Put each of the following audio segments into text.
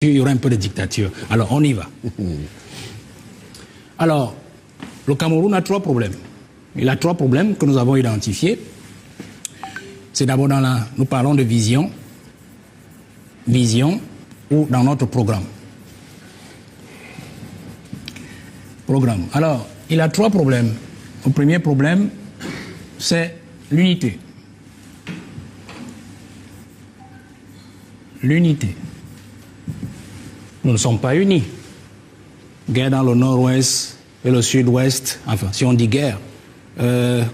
il y aura un peu de dictature. Alors, on y va. Alors, le Cameroun a trois problèmes. Il a trois problèmes que nous avons identifiés. C'est d'abord nous parlons de vision ou dans notre programme. Alors, il a trois problèmes. Le premier problème, c'est l'unité. L'unité. Nous ne sommes pas unis. Guerre dans le nord-ouest et le sud-ouest, enfin, si on dit guerre,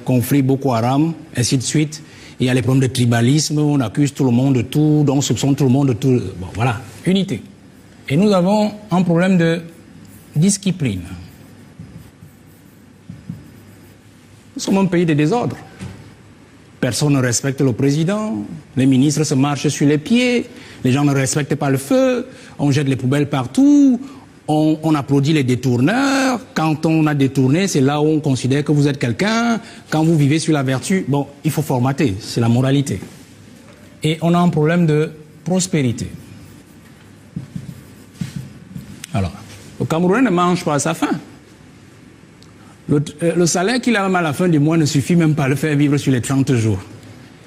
conflit Boko Haram, ainsi de suite. Il y a les problèmes de tribalisme, on accuse tout le monde de tout, on soupçonne tout le monde de tout. Bon, voilà, unité. Et nous avons un problème de discipline. Nous sommes un pays de désordre. Personne ne respecte le président, les ministres se marchent sur les pieds, les gens ne respectent pas le feu, on jette les poubelles partout, on applaudit les détourneurs. Quand on a détourné, c'est là où on considère que vous êtes quelqu'un. Quand vous vivez sur la vertu, bon, il faut formater, c'est la moralité. Et on a un problème de prospérité. Alors, le Camerounais ne mange pas à sa faim. Le salaire qu'il a même à la fin du mois ne suffit même pas à le faire vivre sur les 30 jours.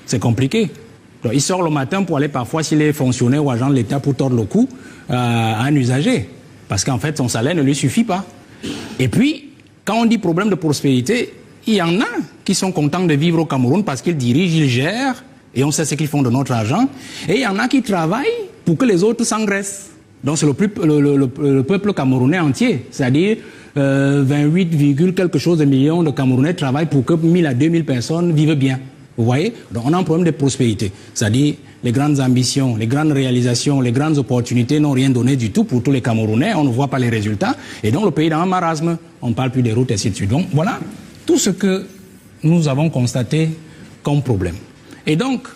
C'est compliqué. Donc, il sort le matin pour aller parfois, s'il est fonctionnaire ou agent de l'État, pour tordre le cou à un usager. Parce qu'en fait, son salaire ne lui suffit pas. Et puis, quand on dit problème de prospérité, il y en a qui sont contents de vivre au Cameroun parce qu'ils dirigent, ils gèrent, et on sait ce qu'ils font de notre argent. Et il y en a qui travaillent pour que les autres s'engraissent. Donc c'est le peuple camerounais entier, c'est-à-dire 28, quelque chose de millions de Camerounais travaillent pour que 1000 à 2000 personnes vivent bien. Vous voyez? Donc on a un problème de prospérité, c'est-à-dire les grandes ambitions, les grandes réalisations, les grandes opportunités n'ont rien donné du tout pour tous les Camerounais, on ne voit pas les résultats, et donc le pays est dans un marasme, on ne parle plus des routes, et ainsi de suite. Donc voilà tout ce que nous avons constaté comme problème. Et donc,